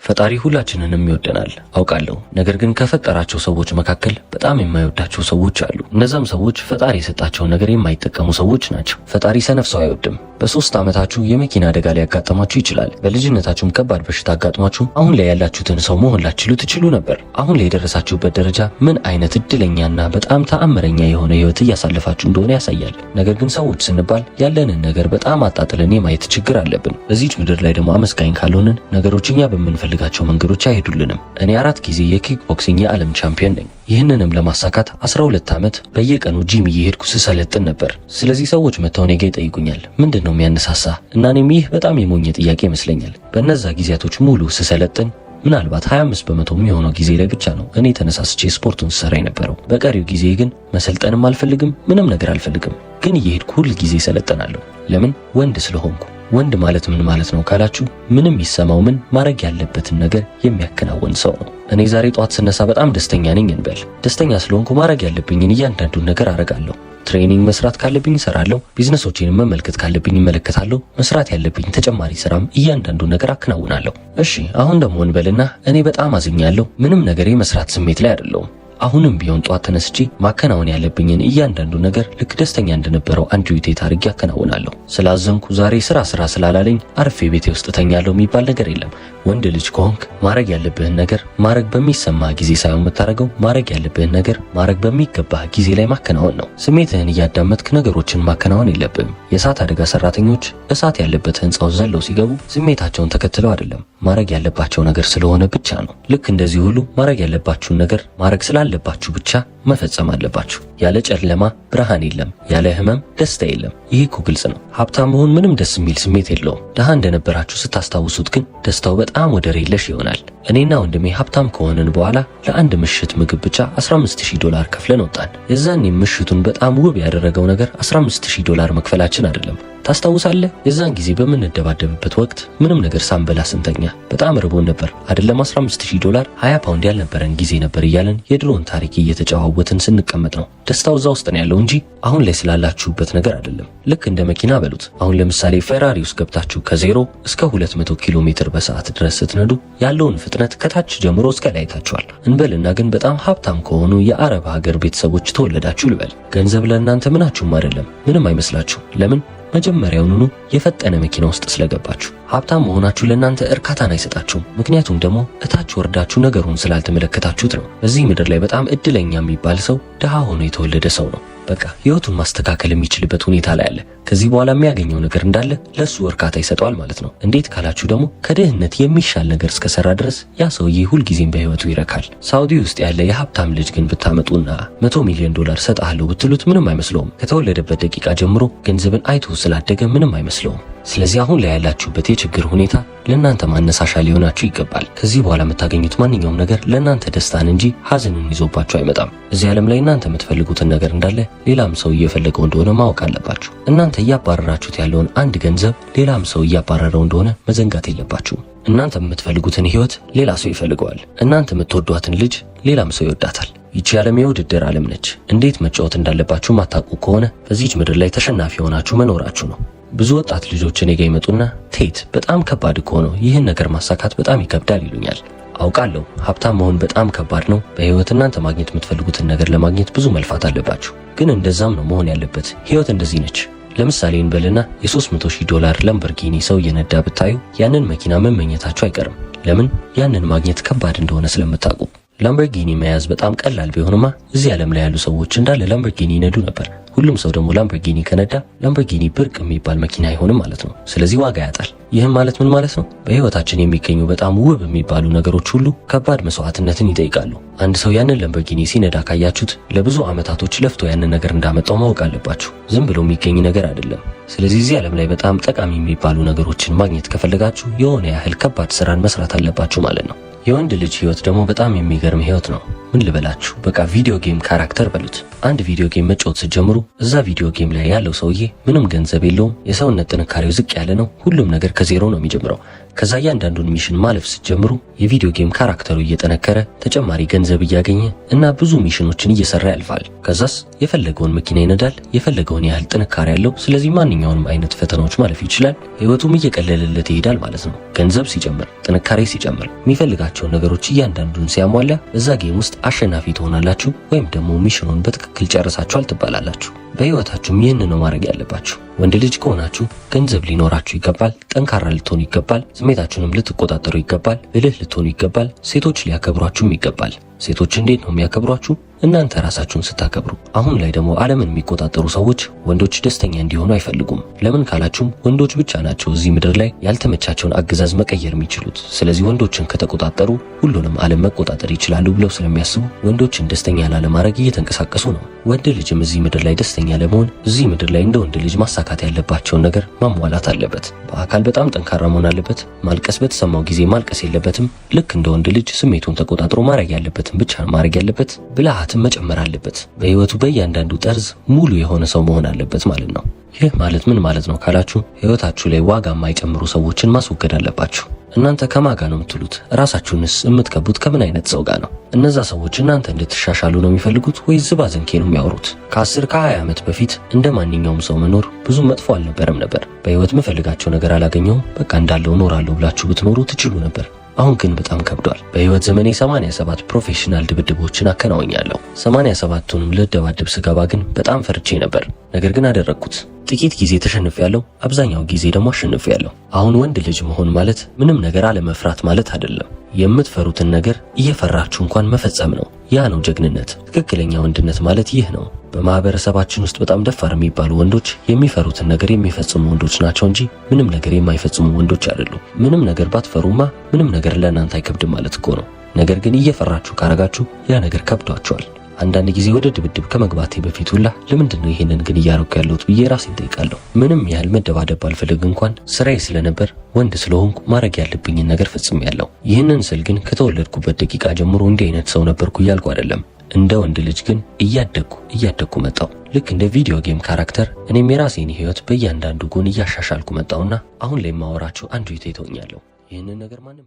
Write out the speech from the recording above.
ፈጣሪ ሁላችንንም ይወደናል አውቃለሁ። ነገር ግን ከፈጠራቸው ሰዎች መካከል በጣም የማይወዳቸው ሰዎች አሉ። እነዛም ሰዎች ፈጣሪ የሰጣቸውን ነገር የማይጠቀሙ ሰዎች ናቸው። ፈጣሪ ሰነፍ ሰው አይወድም። በ3 ዓመታችሁ የመኪና አደጋ ሊያጋጥማችሁ ይችላል። በልጅነታችሁም ከባድ በሽታ አጋጥሟችሁ አሁን ላይ ያላችሁትን ሰው መሆን ላትችሉ ትችሉ ነበር። አሁን ላይ የደረሳችሁበት ደረጃ ምን አይነት እድለኛና በጣም ተአምረኛ የሆነ ህይወት እያሳለፋችሁ እንደሆነ ያሳያል። ነገር ግን ሰዎች ስንባል ያለንን ነገር በጣም አጣጥለን የማየት ችግር አለብን። በዚህች ምድር ላይ ደግሞ አመስጋኝ ካልሆንን ነገሮች እኛ በምንፈልጋቸው መንገዶች አይሄዱልንም። እኔ 4 ጊዜ የኪክ ቦክሲንግ የዓለም ቻምፒዮን ነኝ። ይህንንም ለማሳካት 12 ዓመት በየቀኑ ጂም እየሄድኩ ስሰለጥን ነበር። ስለዚህ ሰዎች መተው እኔ ጋር ይጠይቁኛል፣ ምንድነው የሚያነሳሳ? እና እኔም ይህ በጣም የሞኝ ጥያቄ ይመስለኛል። በእነዛ ጊዜያቶች ሙሉ ስሰለጥን ምናልባት 25 በመቶ የሚሆነው ጊዜ ላይ ብቻ ነው እኔ ተነሳስቼ ስፖርቱን ሰራ የነበረው። በቀሪው ጊዜ ግን መሰልጠንም አልፈልግም፣ ምንም ነገር አልፈልግም። ግን እየሄድኩ ሁል ጊዜ ሰለጠናለሁ። ለምን? ወንድ ስለሆንኩ። ወንድ ማለት ምን ማለት ነው ካላችሁ፣ ምንም ይሰማው ምን ማድረግ ያለበትን ነገር የሚያከናውን ሰው ነው። እኔ ዛሬ ጧት ስነሳ በጣም ደስተኛ ነኝ እንበል። ደስተኛ ስለሆንኩ ማድረግ ያለብኝን እያንዳንዱን ነገር አረጋለሁ። ትሬኒንግ መስራት ካለብኝ እሰራለሁ። ቢዝነሶቼን መመልከት ካለብኝ እመለከታለሁ። መስራት ያለብኝ ተጨማሪ ስራም እያንዳንዱን ነገር አከናውናለሁ። እሺ አሁን ደግሞ እንበልና እኔ በጣም አዝኛለሁ። ምንም ነገር የመስራት ስሜት ላይ አይደለሁም። አሁንም ቢሆን ጧት ተነስቼ ማከናወን ያለብኝን እያንዳንዱ ነገር ልክ ደስተኛ እንደነበረው አንጁቴት አድርጌ አከናውናለሁ። ስላዘንኩ ዛሬ ስራ ስላላለኝ አርፌ ቤቴ ውስጥ ተኛለሁ የሚባል ነገር የለም። ወንድ ልጅ ከሆንክ ማድረግ ያለብህን ነገር ማድረግ በሚሰማ ጊዜ ሳይሆን የምታደርገው ማድረግ ያለብህን ነገር ማድረግ በሚገባህ ጊዜ ላይ ማከናወን ነው። ስሜትህን እያዳመጥክ ነገሮችን ማከናወን የለብህም። የእሳት አደጋ ሰራተኞች እሳት ያለበት ህንጻው ዘለው ሲገቡ ስሜታቸውን ተከትለው አይደለም፣ ማድረግ ያለባቸው ነገር ስለሆነ ብቻ ነው። ልክ እንደዚህ ሁሉ ማድረግ ያለባችሁን ነገር ማድረግ ስላለባችሁ ብቻ መፈጸም አለባችሁ። ያለ ጨለማ ብርሃን የለም፣ ያለ ህመም ደስታ የለም። ይህ እኮ ግልጽ ነው። ሀብታም መሆን ምንም ደስ የሚል ስሜት የለውም። ድሃ እንደነበራችሁ ስታስታውሱት ግን ደስታው በጣም ወደር የለሽ ይሆናል። እኔና ወንድሜ ሀብታም ከሆነን በኋላ ለአንድ ምሽት ምግብ ብቻ $15000 ከፍለን ወጣን። የዛኔ ምሽቱን በጣም ውብ ያደረገው ነገር $15000 መክፈላችን አይደለም። ታስታውሳለህ? የዛን ጊዜ በምንደባደብበት ወቅት ምንም ነገር ሳንበላ ስንተኛ በጣም ርቦን ነበር። አይደለም $15000 20 ፓውንድ ያልነበረን ጊዜ ነበር እያለን የድሮን ታሪክ እየተጨዋወትን ስንቀመጥ ነው። ደስታው እዛ ውስጥ ነው ያለው እንጂ አሁን ላይ ስላላችሁበት ነገር አይደለም። ልክ እንደ መኪና በሉት። አሁን ለምሳሌ ፌራሪ ውስጥ ገብታችሁ ከ0 እስከ 200 ኪሎ ሜትር በሰዓት ድረስ ስትነዱ ያለውን ፍጥነት ከታች ጀምሮ እስከ ላይ ታችኋል። እንበልና ግን በጣም ሀብታም ከሆኑ የአረብ ሀገር ቤተሰቦች ተወለዳችሁ ልበል። ገንዘብ ለእናንተ ምናችሁም አይደለም፣ ምንም አይመስላችሁ። ለምን? መጀመሪያውኑ የፈጠነ መኪና ውስጥ ስለገባችሁ። ሀብታም መሆናችሁ ለእናንተ እርካታን አይሰጣችሁም። ምክንያቱም ደግሞ እታች ወርዳችሁ ነገሩን ስላልተመለከታችሁት ነው። በዚህ ምድር ላይ በጣም እድለኛ የሚባል ሰው ድሃ ሆኖ የተወለደ ሰው ነው። በቃ ህይወቱን ማስተካከል የሚችልበት ሁኔታ ላይ አለ። ከዚህ በኋላ የሚያገኘው ነገር እንዳለ ለሱ እርካታ ይሰጠዋል ማለት ነው። እንዴት ካላችሁ ደግሞ ከድህነት የሚሻል ነገር እስከሰራ ድረስ ያ ሰውዬ ሁልጊዜም በህይወቱ ይረካል። ሳውዲ ውስጥ ያለ የሀብታም ልጅ ግን ብታመጡና $100 ሚሊዮን ሰጣለሁ ብትሉት ምንም አይመስለውም። ከተወለደበት ደቂቃ ጀምሮ ገንዘብን አይቶ ስላደገ ምንም አይመስለውም። ስለዚህ አሁን ላይ ያላችሁበት የችግር ሁኔታ ለእናንተ ማነሳሻ ሊሆናችሁ ይገባል። ከዚህ በኋላ የምታገኙት ማንኛውም ነገር ለእናንተ ደስታን እንጂ ሀዘንን ይዞባችሁ አይመጣም። እዚህ ዓለም ላይ እናንተ የምትፈልጉትን ነገር እንዳለ ሌላም ሰው እየፈለገው እንደሆነ ማወቅ አለባችሁ። እናንተ እያባረራችሁት ያለውን አንድ ገንዘብ ሌላም ሰው እያባረረው እንደሆነ መዘንጋት የለባችሁም። እናንተ የምትፈልጉትን ህይወት ሌላ ሰው ይፈልገዋል። እናንተ የምትወዷትን ልጅ ሌላም ሰው ይወዳታል። ይቺ ዓለም የውድድር ዓለም ነች። እንዴት መጫወት እንዳለባችሁ ማታውቁ ከሆነ በዚህች ምድር ላይ ተሸናፊ ሆናችሁ መኖራችሁ ነው። ብዙ ወጣት ልጆች እኔ ጋር ይመጡና ቴት በጣም ከባድ እኮ ነው፣ ይህን ነገር ማሳካት በጣም ይከብዳል ይሉኛል። አውቃለሁ ሀብታም መሆን በጣም ከባድ ነው። በህይወት እናንተ ማግኘት የምትፈልጉትን ነገር ለማግኘት ብዙ መልፋት አለባችሁ። ግን እንደዛም ነው መሆን ያለበት። ህይወት እንደዚህ ነች። ለምሳሌ እንበልና $300,000 ላምበርጊኒ ሰው እየነዳ ብታዩ ያንን መኪና መመኘታችሁ አይቀርም። ለምን? ያንን ማግኘት ከባድ እንደሆነ ስለምታውቁ። ላምበርጊኒ መያዝ በጣም ቀላል ቢሆንማ እዚህ ዓለም ላይ ያሉ ሰዎች እንዳለ ላምበርጊኒ ይነዱ ነበር። ሁሉም ሰው ደግሞ ላምበርጊኒ ከነዳ ላምበርጊኒ ብርቅ የሚባል መኪና አይሆንም ማለት ነው። ስለዚህ ዋጋ ያጣል። ይህም ማለት ምን ማለት ነው? በህይወታችን የሚገኙ በጣም ውብ የሚባሉ ነገሮች ሁሉ ከባድ መስዋዕትነትን ይጠይቃሉ። አንድ ሰው ያንን ላምበርጊኒ ሲነዳ ካያችሁት ለብዙ ዓመታቶች ለፍቶ ያንን ነገር እንዳመጣው ማወቅ አለባችሁ። ዝም ብሎ የሚገኝ ነገር አይደለም። ስለዚህ እዚህ ዓለም ላይ በጣም ጠቃሚ የሚባሉ ነገሮችን ማግኘት ከፈለጋችሁ የሆነ ያህል ከባድ ስራን መስራት አለባችሁ ማለት ነው። የወንድ ልጅ ህይወት ደግሞ በጣም የሚገርም ህይወት ነው። ምን ልበላችሁ፣ በቃ ቪዲዮ ጌም ካራክተር በሉት። አንድ ቪዲዮ ጌም መጫወት ስትጀምሩ እዛ ቪዲዮ ጌም ላይ ያለው ሰውዬ ምንም ገንዘብ የለውም፣ የሰውነት ጥንካሬው ዝቅ ያለ ነው፣ ሁሉም ነገር ከዜሮ ነው የሚጀምረው። ከዛ እያንዳንዱን ሚሽን ማለፍ ስትጀምሩ የቪዲዮ ጌም ካራክተሩ እየጠነከረ ተጨማሪ ገንዘብ እያገኘ እና ብዙ ሚሽኖችን እየሰራ ያልፋል። ከዛስ የፈለገውን መኪና ይነዳል፣ የፈለገውን ያህል ጥንካሬ ያለው፣ ስለዚህ ማንኛውንም አይነት ፈተናዎች ማለፍ ይችላል። ህይወቱም እየቀለለለት ይሄዳል ማለት ነው። ገንዘብ ሲጨምር፣ ጥንካሬ ሲጨምር፣ የሚፈልጋቸውን ነገሮች እያንዳንዱን ሲያሟላ በዛ ጌም ውስጥ አሸናፊ ትሆናላችሁ ወይም ደግሞ ሚሽኑን በትክክል ጨርሳችኋል ትባላላችሁ። በህይወታችሁም ይህን ነው ማድረግ ያለባችሁ። ወንድ ልጅ ከሆናችሁ ገንዘብ ሊኖራችሁ ይገባል፣ ጠንካራ ልትሆኑ ይገባል፣ ስሜታችሁንም ልትቆጣጠሩ ይገባል፣ ብልህ ልትሆኑ ይገባል፣ ሴቶች ሊያከብሯችሁም ይገባል። ሴቶች እንዴት ነው የሚያከብሯችሁ? እናንተ ራሳችሁን ስታከብሩ። አሁን ላይ ደግሞ ዓለምን የሚቆጣጠሩ ሰዎች ወንዶች ደስተኛ እንዲሆኑ አይፈልጉም። ለምን ካላችሁም ወንዶች ብቻ ናቸው እዚህ ምድር ላይ ያልተመቻቸውን አገዛዝ መቀየር የሚችሉት። ስለዚህ ወንዶችን ከተቆጣጠሩ ሁሉንም ዓለም መቆጣጠር ይችላሉ ብለው ስለሚያስቡ ወንዶችን ደስተኛ ላለማድረግ እየተንቀሳቀሱ ነው። ወንድ ልጅም እዚህ ምድር ላይ ደስተኛ ለመሆን እዚህ ምድር ላይ እንደ ወንድ ልጅ ማሳካት ያለባቸውን ነገር ማሟላት አለበት። በአካል በጣም ጠንካራ መሆን አለበት። ማልቀስ በተሰማው ጊዜ ማልቀስ የለበትም። ልክ እንደ ወንድ ልጅ ስሜቱን ተቆጣጥሮ ማድረግ ያለበትን ብቻ ማድረግ ያለበት። ብልሃትን መጨመር አለበት። በህይወቱ በእያንዳንዱ ጠርዝ ሙሉ የሆነ ሰው መሆን አለበት ማለት ነው። ይህ ማለት ምን ማለት ነው ካላችሁ ህይወታችሁ ላይ ዋጋ የማይጨምሩ ሰዎችን ማስወገድ አለባችሁ። እናንተ ከማጋ ነው የምትሉት? ራሳችሁንስ የምትከቡት ከምን አይነት ሰው ጋር ነው? እነዛ ሰዎች እናንተ እንድትሻሻሉ ነው የሚፈልጉት ወይስ ዝባዝንኬ ነው የሚያወሩት? ከ10 ከ20 ዓመት በፊት እንደ ማንኛውም ሰው መኖር ብዙ መጥፎ አልነበረም ነበር። በህይወት የምፈልጋቸው ነገር አላገኘሁም፣ በቃ እንዳለው እኖራለሁ ብላችሁ ብትኖሩ ትችሉ ነበር። አሁን ግን በጣም ከብዷል። በህይወት ዘመኔ 87 ፕሮፌሽናል ድብድቦችን አከናውኛለሁ። 87ቱንም ልደባደብ ስገባ ግን በጣም ፈርቼ ነበር። ነገር ግን አደረግኩት። ጥቂት ጊዜ ተሸንፌያለሁ፣ አብዛኛው ጊዜ ደግሞ አሸንፌያለሁ። አሁን ወንድ ልጅ መሆን ማለት ምንም ነገር አለመፍራት ማለት አይደለም። የምትፈሩትን ነገር እየፈራችሁ እንኳን መፈጸም ነው። ያ ነው ጀግንነት። ትክክለኛ ወንድነት ማለት ይህ ነው። በማህበረሰባችን ውስጥ በጣም ደፋር የሚባሉ ወንዶች የሚፈሩትን ነገር የሚፈጽሙ ወንዶች ናቸው እንጂ ምንም ነገር የማይፈጽሙ ወንዶች አይደሉም። ምንም ነገር ባትፈሩማ ምንም ነገር ለእናንተ አይከብድም ማለት እኮ ነው። ነገር ግን እየፈራችሁ ካረጋችሁ ያ ነገር ከብዷችኋል። አንዳንድ ጊዜ ወደ ድብድብ ከመግባቴ በፊት ሁላ ለምንድን ነው ይሄንን ግን እያረኩ ያለሁት ብዬ ራሴን ጠይቃለሁ። ምንም ያህል መደባደብ ባልፈልግ እንኳን ስራዬ ስለነበር ወንድ ስለሆንኩ ማድረግ ያለብኝን ነገር ፈጽሜያለሁ። ይህንን ስል ግን ከተወለድኩበት ደቂቃ ጀምሮ እንዲህ አይነት ሰው ነበርኩ እያልኩ አይደለም። እንደ ወንድ ልጅ ግን እያደግኩ መጣሁ። ልክ እንደ ቪዲዮ ጌም ካራክተር እኔም የራሴን ህይወት በእያንዳንዱ ጎን እያሻሻልኩ መጣሁና አሁን ላይ የማወራችሁ አንዱ ይተውኛለሁ። ይህንን ነገር ማንም